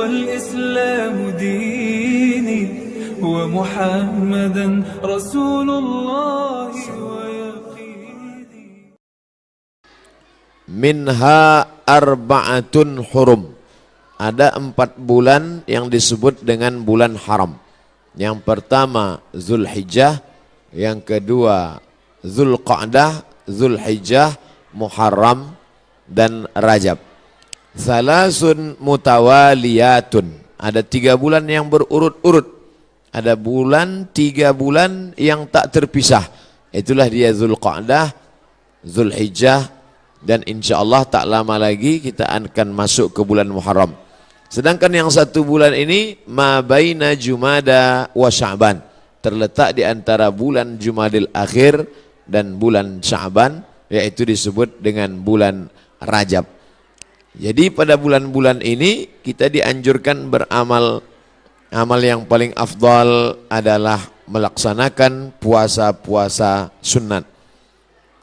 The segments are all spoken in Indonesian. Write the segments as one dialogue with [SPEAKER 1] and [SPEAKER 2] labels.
[SPEAKER 1] والإسلام ديني ومحمدا رسول الله ويقيني.
[SPEAKER 2] Minha arba'atun hurum. Ada 4 bulan yang disebut dengan bulan haram. Yang pertama Zulhijjah, yang kedua Zulqa'dah, Zulhijjah, Muharram, dan Rajab. Salasun mutawaliyatun. Ada 3 bulan yang berurut-urut. Ada 3 bulan yang tak terpisah. Itulah dia Zulqa'dah, Zulhijjah, dan insya Allah tak lama lagi kita akan masuk ke bulan Muharram. Sedangkan yang 1 bulan ini ma baina Jumada wa Sya'ban, terletak di antara bulan Jumadil Akhir dan bulan Sya'ban, yaitu disebut dengan bulan Rajab. Jadi pada bulan-bulan ini kita dianjurkan beramal. Amal yang paling afdal adalah melaksanakan puasa-puasa sunat.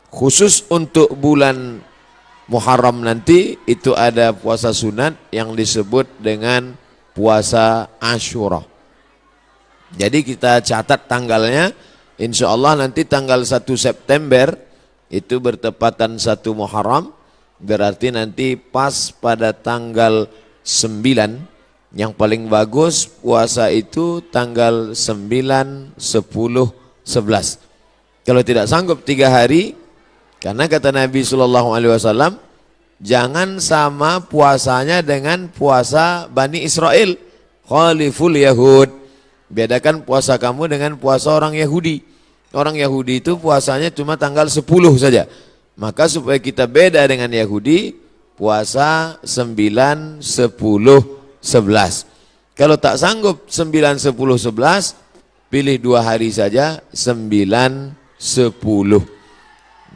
[SPEAKER 2] Khusus untuk bulan Muharram nanti itu ada puasa sunat yang disebut dengan puasa Asyura. Jadi kita catat tanggalnya, insya Allah nanti tanggal 1 September itu bertepatan 1 Muharram, berarti nanti pas pada tanggal 9. Yang paling bagus puasa itu tanggal 9, 10, 11. Kalau tidak sanggup 3 hari, karena kata Nabi SAW, jangan sama puasanya dengan puasa Bani Israel. Khaliful Yahud. Bedakan puasa kamu dengan puasa orang Yahudi. Orang Yahudi itu puasanya cuma tanggal 10 saja. Maka supaya kita beda dengan Yahudi, puasa 9, 10, 11. Kalau tak sanggup 9, 10, 11, pilih 2 hari saja, 9, 10.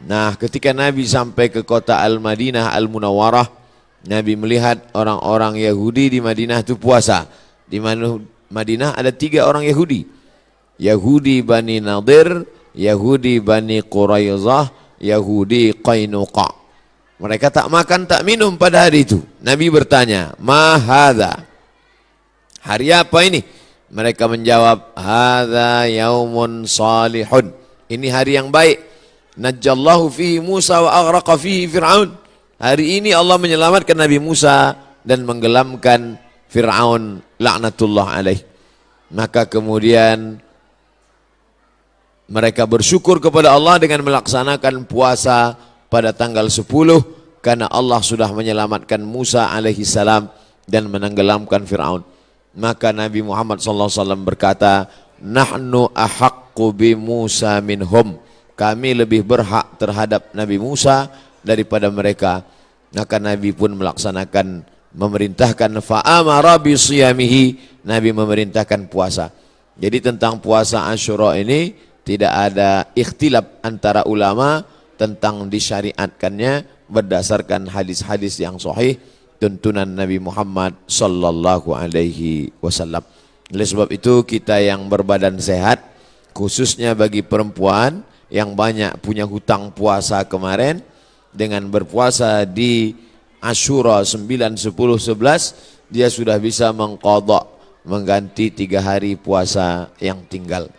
[SPEAKER 2] Nah, ketika Nabi sampai ke kota Al-Madinah Al-Munawwarah, Nabi melihat orang-orang Yahudi di Madinah itu puasa. Di Madinah ada 3 orang Yahudi. Yahudi Bani Nadir, Yahudi Bani Quraizah, Yahudi Qainuqa. Mereka tak makan, tak minum pada hari itu. Nabi bertanya, "Ma hadza?" Hari apa ini? Mereka menjawab, "Hadza yaumun salihun." Ini hari yang baik. Najjallahu fihi Musa wa aghraqa fihi Fir'aun. Hari ini Allah menyelamatkan Nabi Musa dan menggelamkan Fir'aun laknatullah alaih. Maka kemudian mereka bersyukur kepada Allah dengan melaksanakan puasa pada tanggal 10 karena Allah sudah menyelamatkan Musa alaihi salam dan menenggelamkan Fir'aun. Maka Nabi Muhammad SAW berkata, "Nahnu ahaqqu bi Musa minhum." Kami lebih berhak terhadap Nabi Musa daripada mereka. Maka Nabi pun melaksanakan, memerintahkan fa'amara bi siyamihi. Nabi memerintahkan puasa. Jadi tentang puasa Asyura ini tidak ada ikhtilaf antara ulama tentang disyariatkannya berdasarkan hadis-hadis yang sahih tuntunan Nabi Muhammad sallallahu alaihi wasallam. Oleh sebab itu kita yang berbadan sehat, khususnya bagi perempuan yang banyak punya hutang puasa kemarin, dengan berpuasa di Asyura 9, 10, 11, dia sudah bisa mengqadha, mengganti 3 hari puasa yang tinggal.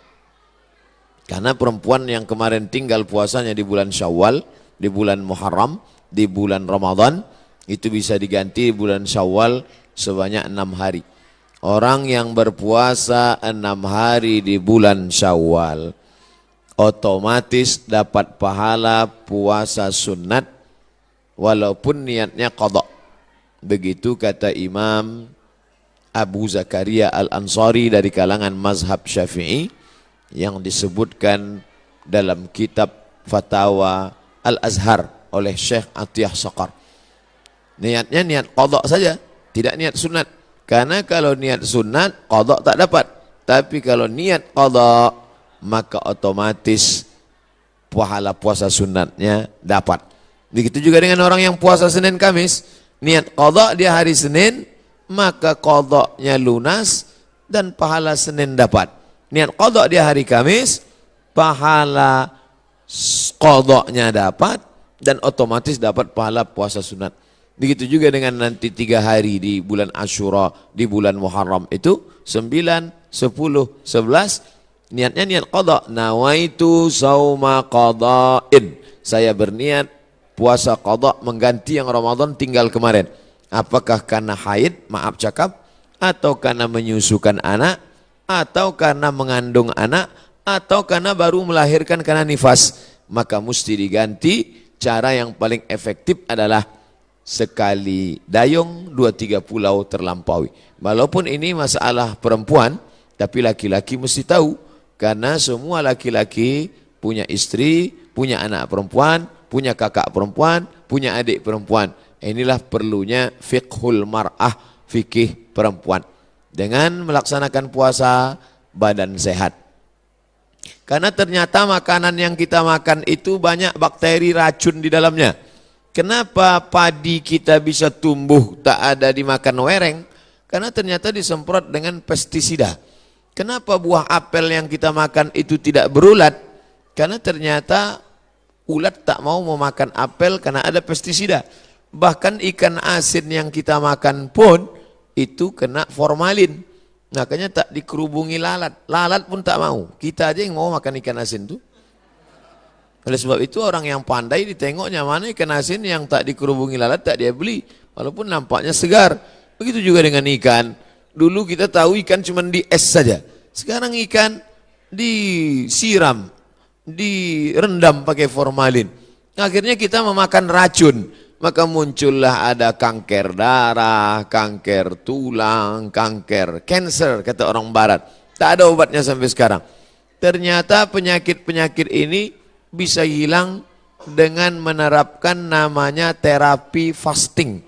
[SPEAKER 2] Karena perempuan yang kemarin tinggal puasanya di bulan Syawal, di bulan Muharram, di bulan Ramadan, itu bisa diganti di bulan Syawal sebanyak 6 hari. Orang yang berpuasa 6 hari di bulan Syawal otomatis dapat pahala puasa sunat walaupun niatnya qadha. Begitu kata Imam Abu Zakaria Al-Ansari dari kalangan mazhab Syafi'i yang disebutkan dalam kitab Fatawa Al-Azhar oleh Syekh Atiyah Saqar. Niatnya niat qadha saja, tidak niat sunat. Karena kalau niat sunat qadha tak dapat. Tapi kalau niat qadha maka otomatis pahala puasa sunatnya dapat. Begitu juga dengan orang yang puasa Senin Kamis, niat qadha dia hari Senin, maka qadhanya lunas dan pahala Senin dapat. Niat qadha dia hari Kamis, pahala qadhanya dapat dan otomatis dapat pahala puasa sunat. Begitu juga dengan nanti 3 hari di bulan Asyura, di bulan Muharram itu 9, 10, 11 niatnya niat qada. Nawaitu sauma qada'in. Saya berniat puasa qada mengganti yang Ramadan tinggal kemarin. Apakah karena haid, maaf cakap, atau karena menyusukan anak, atau karena mengandung anak, atau karena baru melahirkan karena nifas, maka mesti diganti. Cara yang paling efektif adalah sekali dayung 2-3 pulau terlampaui. Walaupun ini masalah perempuan, tapi laki-laki mesti tahu, karena semua laki-laki punya istri, punya anak perempuan, punya kakak perempuan, punya adik perempuan. Inilah perlunya fiqhul mar'ah, fikih perempuan. Dengan melaksanakan puasa, badan sehat. Karena ternyata makanan yang kita makan itu banyak bakteri racun di dalamnya. Kenapa padi kita bisa tumbuh tak ada dimakan wereng? Karena ternyata disemprot dengan pestisida. Kenapa buah apel yang kita makan itu tidak berulat? Karena ternyata ulat tak mau memakan apel karena ada pestisida. Bahkan ikan asin yang kita makan pun itu kena formalin. Makanya tak dikerubungi lalat. Lalat pun tak mau. Kita aja yang mau makan ikan asin tuh. Oleh sebab itu orang yang pandai ditengoknya mana ikan asin yang tak dikerubungi lalat tak dia beli. Walaupun nampaknya segar. Begitu juga dengan ikan. Dulu kita tahu ikan cuma di es saja. Sekarang ikan disiram, direndam pakai formalin. Akhirnya kita memakan racun. Maka muncullah ada kanker darah, kanker tulang, kanker cancer kata orang barat. Tak ada obatnya sampai sekarang. Ternyata penyakit-penyakit ini bisa hilang dengan menerapkan namanya terapi fasting.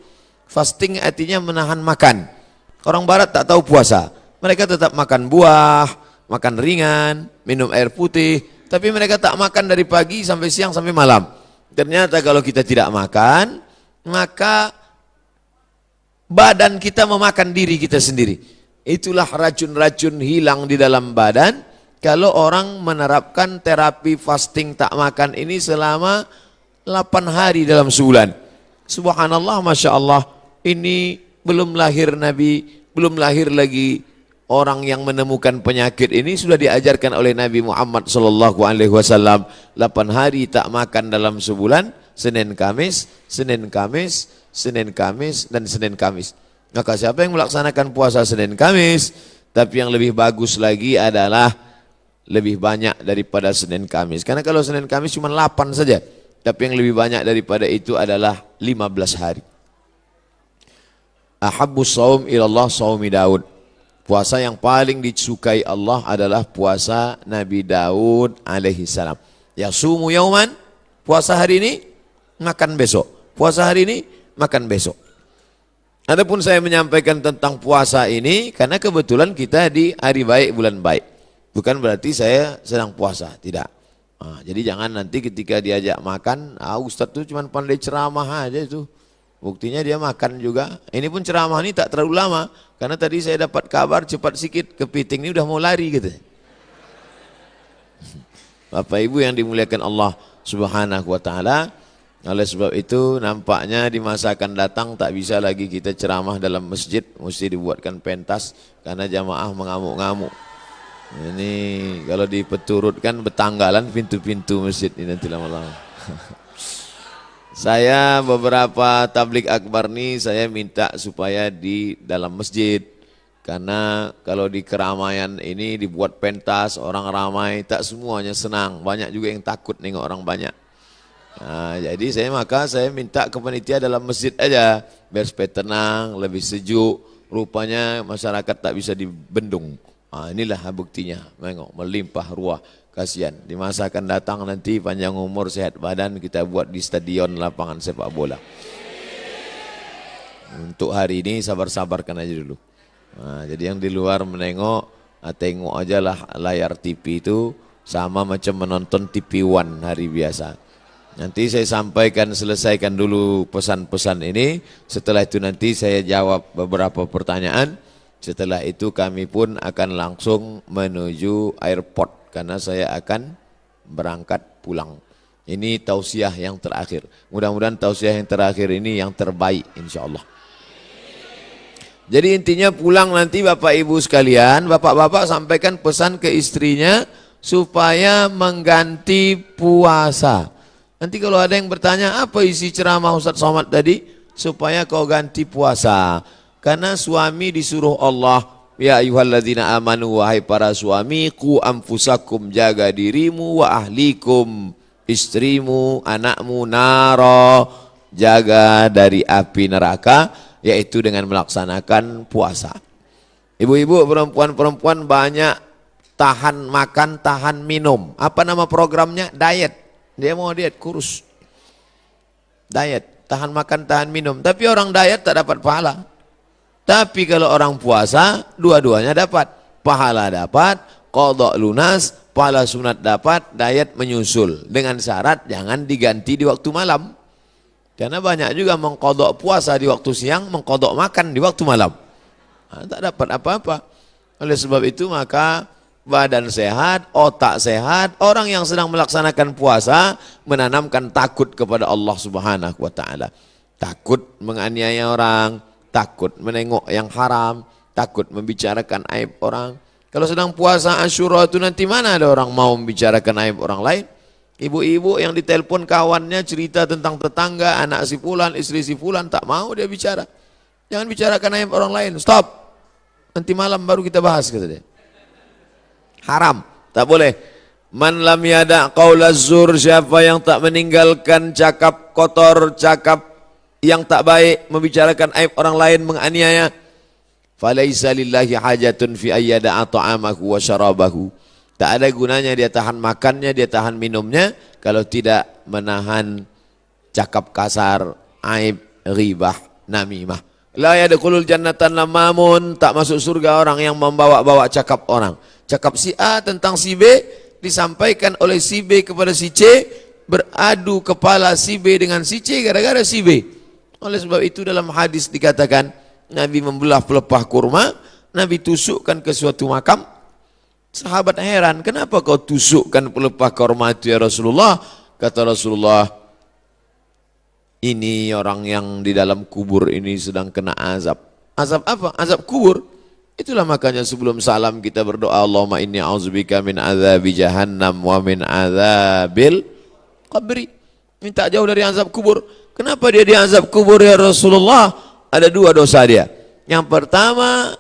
[SPEAKER 2] Fasting artinya menahan makan. Orang barat tak tahu puasa. Mereka tetap makan buah, makan ringan, minum air putih. Tapi mereka tak makan dari pagi sampai siang sampai malam. Ternyata kalau kita tidak makan, maka badan kita memakan diri kita sendiri. Itulah racun-racun hilang di dalam badan. Kalau orang menerapkan terapi fasting tak makan ini selama 8 hari dalam sebulan. Subhanallah, Masya Allah. Ini belum lahir Nabi, belum lahir lagi orang yang menemukan penyakit ini sudah diajarkan oleh Nabi Muhammad SAW. 8 hari tak makan dalam sebulan. Senin Kamis, Senin Kamis, Senin Kamis, dan Senin Kamis. Maka siapa yang melaksanakan puasa Senin Kamis, tapi yang lebih bagus lagi adalah lebih banyak daripada Senin Kamis. Karena kalau Senin Kamis cuma 8 saja, tapi yang lebih banyak daripada itu adalah 15 hari. Ahabbus saum ilallah saumi Daud. Puasa yang paling disukai Allah adalah puasa Nabi Daud alaihi salam. Yasumu yauman, puasa hari ini, makan besok. Puasa hari ini, makan besok. Adapun saya menyampaikan tentang puasa ini karena kebetulan kita di hari baik, bulan baik. Bukan berarti saya sedang puasa, tidak. Jadi jangan nanti ketika diajak makan, Ustadz tuh cuma pandai ceramah aja itu. Buktinya dia makan juga. Ini pun ceramah ini tak terlalu lama. Karena tadi saya dapat kabar cepat sikit, kepiting ini udah mau lari gitu. Bapak Ibu yang dimuliakan Allah Subhanahu wa Ta'ala. Oleh sebab itu nampaknya di masa akan datang tak bisa lagi kita ceramah dalam masjid, mesti dibuatkan pentas karena jamaah mengamuk-ngamuk. Ini kalau dipeturutkan betanggalan pintu-pintu masjid ini nanti lama-lama. Saya beberapa tablik akbar nih saya minta supaya di dalam masjid. Karena kalau di keramaian ini dibuat pentas, orang ramai, tak semuanya senang. Banyak juga yang takut nengok orang banyak. Nah, jadi saya minta ke panitia dalam masjid aja biar supaya tenang, lebih sejuk. Rupanya masyarakat tak bisa dibendung. Nah, inilah buktinya, mengok melimpah ruah, kasihan. Di masa akan datang nanti panjang umur, sehat badan kita buat di stadion lapangan sepak bola. Untuk hari ini sabar-sabarkan aja dulu. Nah, jadi yang di luar menengok, tengok aja lah layar TV itu sama macam menonton TV One hari biasa. Nanti saya sampaikan, selesaikan dulu pesan-pesan ini. Setelah itu nanti saya jawab beberapa pertanyaan. Setelah itu kami pun akan langsung menuju airport. Karena saya akan berangkat pulang. Ini tausiah yang terakhir. Mudah-mudahan tausiah yang terakhir ini yang terbaik insyaallah. Jadi intinya pulang nanti Bapak Ibu sekalian, bapak-bapak sampaikan pesan ke istrinya supaya mengganti puasa. Nanti kalau ada yang bertanya apa isi ceramah Ustaz Somad tadi, supaya kau ganti puasa. Karena suami disuruh Allah, ya ayyuhalladzina amanu, wahai para suami, qu anfusakum, jaga dirimu, wa ahlikum, istrimu, anakmu, naro, jaga dari api neraka, yaitu dengan melaksanakan puasa. Ibu-ibu, perempuan-perempuan banyak tahan makan, tahan minum. Apa nama programnya? Diet. Dia mau diet, kurus. Diet, tahan makan, tahan minum. Tapi orang diet tak dapat pahala. Tapi kalau orang puasa, dua-duanya dapat. Pahala dapat, qadha lunas, pahala sunat dapat, diet menyusul. Dengan syarat jangan diganti di waktu malam. Karena banyak juga mengqadha puasa di waktu siang, mengqadha makan di waktu malam. Nah, tak dapat apa-apa. Oleh sebab itu maka badan sehat, otak sehat, orang yang sedang melaksanakan puasa menanamkan takut kepada Allah Subhanahu wa taala. Takut menganiaya orang, takut menengok yang haram, takut membicarakan aib orang. Kalau sedang puasa Asyura itu nanti mana ada orang mau membicarakan aib orang lain? Ibu-ibu yang ditelepon kawannya cerita tentang tetangga, anak si fulan, istri si fulan, tak mau dia bicara. Jangan bicarakan aib orang lain, stop. Nanti malam baru kita bahas, kata dia. Haram, tak boleh. Man lam yada qaulaz zur, siapa yang tak meninggalkan cakap kotor, cakap yang tak baik, membicarakan aib orang lain, menganiaya, falaisa lillahi hajatun fi ayyada'a ta'amahu wa syarabahu. Tak ada gunanya dia tahan makannya, dia tahan minumnya, kalau tidak menahan cakap kasar, aib, ghibah, namimah. La yadkhulul jannatan lamamun, tak masuk surga orang yang membawa-bawa cakap orang. Cakap si A tentang si B disampaikan oleh si B kepada si C, beradu kepala si B dengan si C gara-gara si B. Oleh sebab itu dalam hadis dikatakan Nabi membelah pelepah kurma, Nabi tusukkan ke suatu makam. Sahabat heran, kenapa kau tusukkan pelepah kurma itu ya Rasulullah? Kata Rasulullah, ini orang yang di dalam kubur ini sedang kena azab. Azab apa? Azab kubur. Itulah makanya sebelum salam kita berdoa, Allahumma inni a'udzubika min azabi jahannam wa min azabil qabri. Minta jauh dari azab kubur. Kenapa dia di azab kubur ya Rasulullah? Ada dua dosa dia. Yang pertama,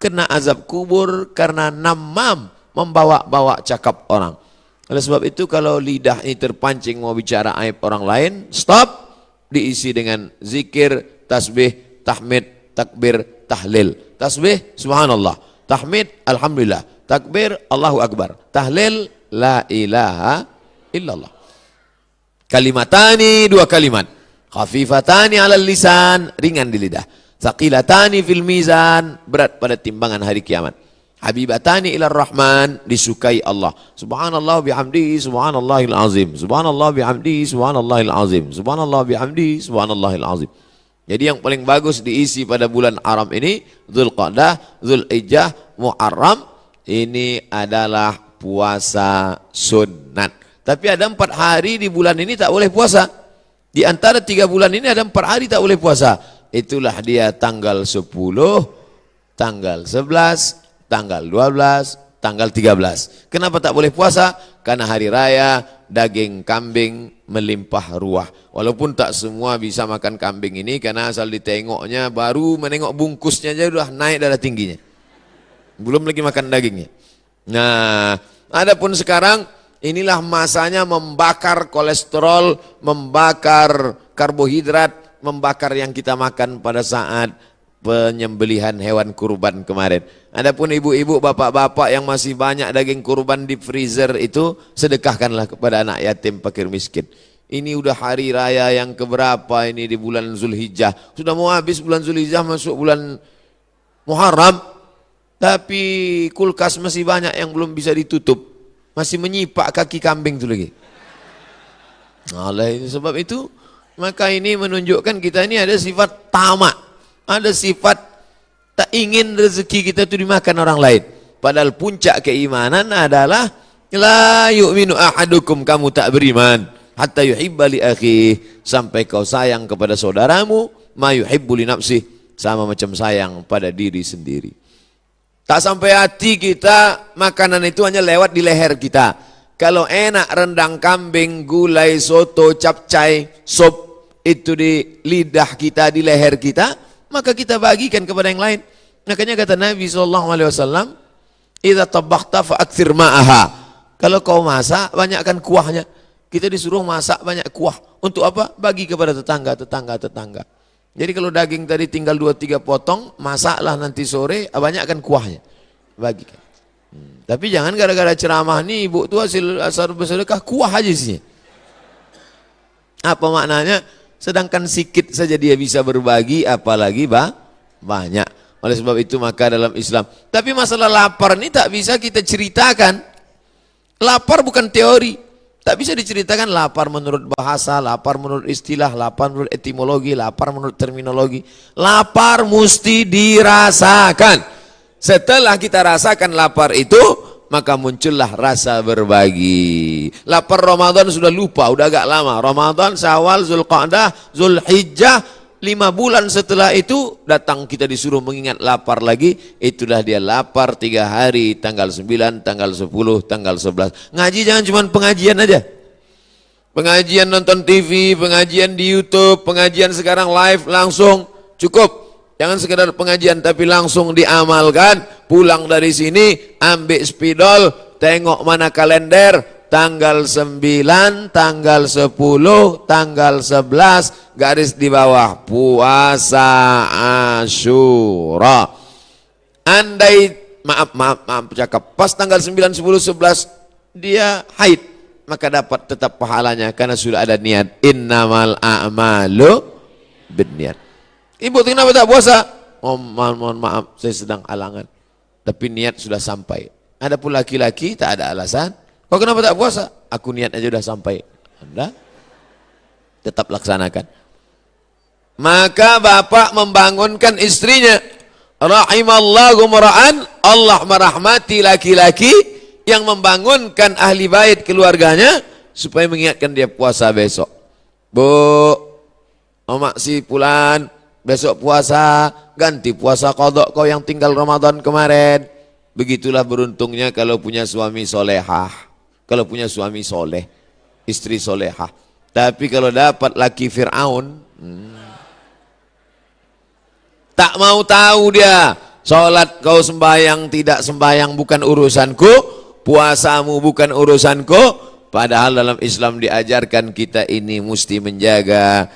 [SPEAKER 2] kena azab kubur karena namam, membawa-bawa cakap orang. Oleh sebab itu kalau lidah ini terpancing mau bicara aib orang lain, stop, diisi dengan zikir, tasbih, tahmid, takbir, tahlil. Tasbih, subhanallah. Tahmid, alhamdulillah. Takbir, Allahu akbar. Tahlil, la ilaha illallah. Kalimatani, dua kalimat. Khafifatani alal lisan, ringan di lidah. Thaqilatani fil mizan, berat pada timbangan hari kiamat. Habibatani ilar rahman, disukai Allah. Subhanallah bihamdihi, subhanallahil azim. Subhanallah bihamdihi, subhanallahil azim. Subhanallah bihamdihi, subhanallahil azim. Jadi yang paling bagus diisi pada bulan haram ini, Dzulqa'dah, Dzulhijjah, Muharram, ini adalah puasa sunat. Tapi ada 4 hari di bulan ini tak boleh puasa. Di antara 3 bulan ini ada 4 hari tak boleh puasa. Itulah dia tanggal 10, tanggal 11, tanggal 12, tanggal 13. Kenapa tak boleh puasa? Karena hari raya daging kambing melimpah ruah. Walaupun tak semua bisa makan kambing ini, karena asal ditengoknya, baru menengok bungkusnya aja sudah naik darah tingginya. Belum lagi makan dagingnya. Nah, adapun sekarang inilah masanya membakar kolesterol, membakar karbohidrat, membakar yang kita makan pada saat penyembelihan hewan kurban kemarin. Adapun ibu-ibu, bapak-bapak yang masih banyak daging kurban di freezer itu, sedekahkanlah kepada anak yatim, fakir miskin. Ini udah hari raya yang keberapa ini di bulan Zulhijjah. Sudah mau habis bulan Zulhijjah, masuk bulan Muharram. Tapi kulkas masih banyak yang belum bisa ditutup. Masih menyipak kaki kambing itu lagi. Oleh sebab itu, maka ini menunjukkan kita ini ada sifat tamak. Ada sifat tak ingin rezeki kita itu dimakan orang lain. Padahal puncak keimanan adalah la yu'minu ahadukum, kamu tak beriman hatta yuhibba li akhihi, sampai kau sayang kepada saudaramu ma yuhibbu li nafsihi, sama macam sayang pada diri sendiri. Tak sampai hati kita, makanan itu hanya lewat di leher kita. Kalau enak rendang kambing, gulai, soto, capcay, sop itu di lidah kita, di leher kita, maka kita bagikan kepada yang lain. Makanya kata Nabi SAW, idza tabakhta fa aktsir ma'aha. Kalau kau masak, banyakkan kuahnya. Kita disuruh masak banyak kuah. Untuk apa? Bagi kepada tetangga. Jadi kalau daging tadi tinggal 2-3 potong, masaklah nanti sore, banyakkan kuahnya. Bagikan. Tapi jangan gara-gara ceramah nih, ibu tu hasil bersedekah, kuah aja sih. Apa maknanya? Sedangkan sikit saja dia bisa berbagi, apalagi banyak. Oleh sebab itu maka dalam Islam. Tapi masalah lapar ini tak bisa kita ceritakan. Lapar bukan teori. Tak bisa diceritakan lapar menurut bahasa, lapar menurut istilah, lapar menurut etimologi, lapar menurut terminologi. Lapar mesti dirasakan. Setelah kita rasakan lapar itu, maka muncullah rasa berbagi. Lapar Ramadan sudah lupa, udah agak lama. Ramadan, Syawal, Zulqa'dah, Zulhijjah, 5 bulan setelah itu datang kita disuruh mengingat lapar lagi. Itulah dia lapar 3 hari, tanggal 9, tanggal 10, tanggal 11. Ngaji jangan cuma pengajian aja. Pengajian nonton TV, pengajian di YouTube, pengajian sekarang live langsung, cukup. Jangan sekedar pengajian tapi langsung diamalkan. Pulang dari sini, ambil spidol, tengok mana kalender, tanggal 9, tanggal 10, tanggal 11, garis di bawah, puasa Asyura. Andai, maaf cakap, pas tanggal 9, 10, 11, dia haid, maka dapat tetap pahalanya, karena sudah ada niat. Innamal a'malu binniat. Ibu kenapa tak puasa? Oh, mohon maaf, saya sedang halangan. Tapi niat sudah sampai. Adapun laki-laki tak ada alasan. Kau kenapa tak puasa? Aku niat aja sudah sampai. Anda tetap laksanakan. Maka bapak membangunkan istrinya. Rahimallahu mar'an, Allah merahmati laki-laki yang membangunkan ahli bait keluarganya supaya mengingatkan dia puasa besok. Bu, Omak si Pulan, besok puasa, ganti puasa qadha kau yang tinggal Ramadan kemarin. Begitulah beruntungnya kalau punya suami solehah, kalau punya suami soleh, istri solehah. Tapi kalau dapat laki Fir'aun, tak mau tahu dia, sholat kau sembahyang tidak sembahyang bukan urusanku, puasamu bukan urusanku. Padahal dalam Islam diajarkan kita ini mesti menjaga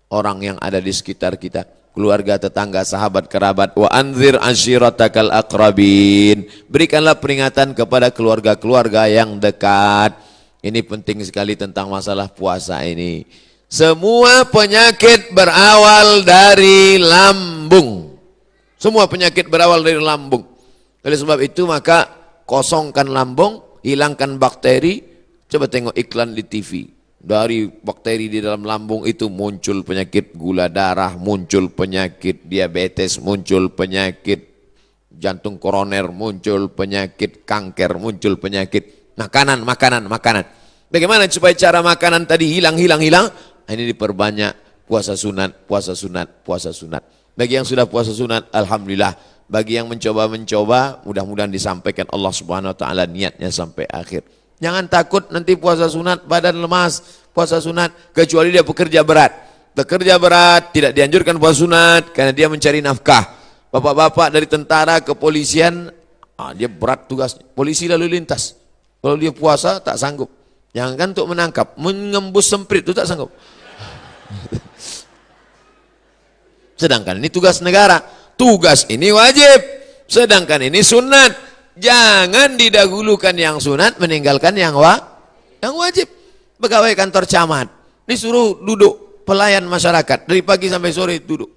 [SPEAKER 2] orang yang ada di sekitar kita, keluarga, tetangga, sahabat, kerabat. Wa anzir ashiratakal aqrabin. Berikanlah peringatan kepada keluarga-keluarga yang dekat. Ini penting sekali tentang masalah puasa ini. Semua penyakit berawal dari lambung. Semua penyakit berawal dari lambung. Oleh sebab itu maka kosongkan lambung, hilangkan bakteri. Coba tengok iklan di TV. Dari bakteri di dalam lambung itu muncul penyakit gula darah, muncul penyakit diabetes, muncul penyakit jantung koroner, muncul penyakit kanker, muncul penyakit makanan. Bagaimana supaya cara makanan tadi hilang? Ini diperbanyak puasa sunat. Bagi yang sudah puasa sunat, alhamdulillah. Bagi yang mencoba, mudah-mudahan disampaikan Allah Subhanahu wa taala niatnya sampai akhir. Jangan takut nanti puasa sunat badan lemas, puasa sunat kecuali dia pekerja berat. Pekerja berat tidak dianjurkan puasa sunat karena dia mencari nafkah. Bapak-bapak dari tentara, kepolisian, dia berat tugas. Polisi lalu lintas. Kalau dia puasa tak sanggup. Jangan untuk menangkap, mengembus semprit itu tak sanggup. Sedangkan ini tugas negara. Tugas ini wajib. Sedangkan ini sunat. Jangan didahulukan yang sunat, meninggalkan yang wajib. Pegawai kantor camat disuruh duduk, pelayan masyarakat dari pagi sampai sore duduk.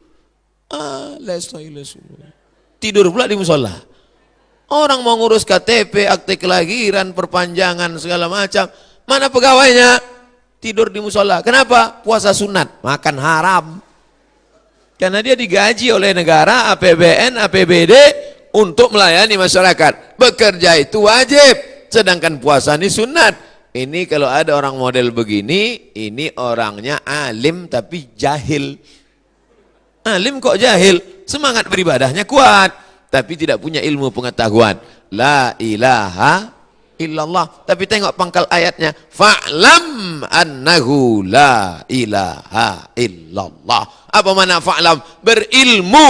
[SPEAKER 2] Tidur pula di musola. Orang mau ngurus KTP, akte kelahiran, perpanjangan segala macam. Mana pegawainya? Tidur di musola. Kenapa? Puasa sunat, makan haram. Karena dia digaji oleh negara, APBN, APBD untuk melayani masyarakat. Bekerja itu wajib, sedangkan puasa ini sunat. Ini kalau ada orang model begini, ini orangnya alim tapi jahil. Alim kok jahil? Semangat beribadahnya kuat, tapi tidak punya ilmu pengetahuan. La ilaha illallah. Tapi tengok pangkal ayatnya. Fa'lam annahu la ilaha illallah. Apa makna fa'lam? Berilmu.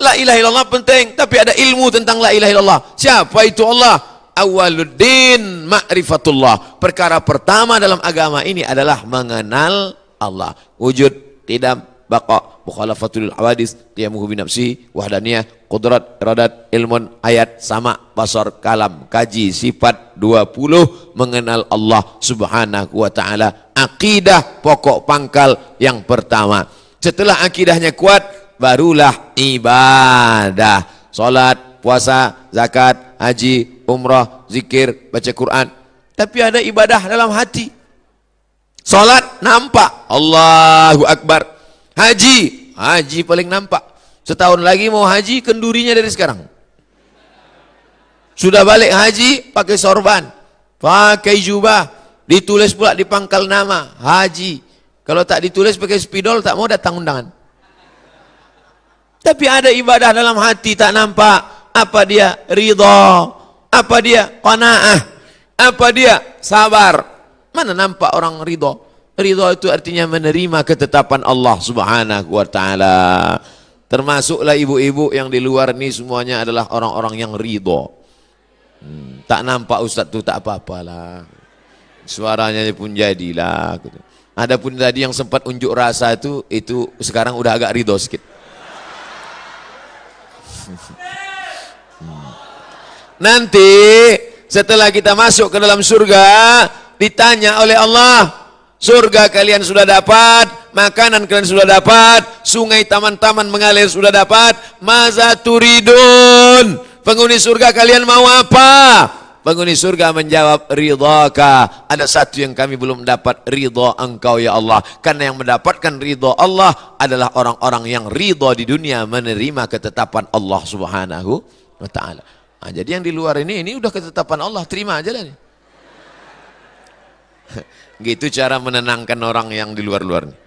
[SPEAKER 2] La ilaha illallah penting, tapi ada ilmu tentang la ilaha illallah. Siapa itu Allah? Awaluddin ma'rifatullah. Perkara pertama dalam agama ini adalah mengenal Allah. Wujud, qidam, baqa, mukhalafatul hawadis, qiyamuhu binafsi, wahdaniyah, qudrat, iradat, ilmun, ayat, sama, basar, kalam, kaji, sifat 20, mengenal Allah subhanahu wa ta'ala. Akidah pokok pangkal yang pertama. Setelah akidahnya kuat, barulah ibadah. Salat, puasa, zakat, haji, umrah, zikir, baca Quran. Tapi ada ibadah dalam hati. Salat nampak, Allahu Akbar. Haji, haji paling nampak. Setahun lagi mau haji, kendurinya dari sekarang. Sudah balik haji, pakai sorban, pakai jubah, ditulis pula di pangkal nama, haji. Kalau tak ditulis pakai spidol, tak mau datang undangan. Tapi ada ibadah dalam hati tak nampak. Apa dia? Ridha. Apa dia? Qanaah. Apa dia? Sabar. Mana nampak orang ridha? Ridha itu artinya menerima ketetapan Allah subhanahu wa ta'ala. Termasuklah ibu-ibu yang di luar ini semuanya adalah orang-orang yang ridha. Tak nampak Ustaz tu tak apa-apalah. Suaranya pun jadilah. Adapun tadi yang sempat unjuk rasa itu sekarang udah agak ridha sikit. Nanti setelah kita masuk ke dalam surga, ditanya oleh Allah, surga kalian sudah dapat, makanan kalian sudah dapat, sungai taman-taman mengalir sudah dapat, maza turidun, penghuni surga kalian mau apa? Penghuni surga menjawab, ridhaka. Ada satu yang kami belum dapat, ridha engkau ya Allah. Karena yang mendapatkan ridha Allah adalah orang-orang yang ridha di dunia, menerima ketetapan Allah subhanahu wa ta'ala. Nah, jadi yang di luar ini udah ketetapan Allah, terima aja lah nih. Gitu cara menenangkan orang yang di luar-luar nih.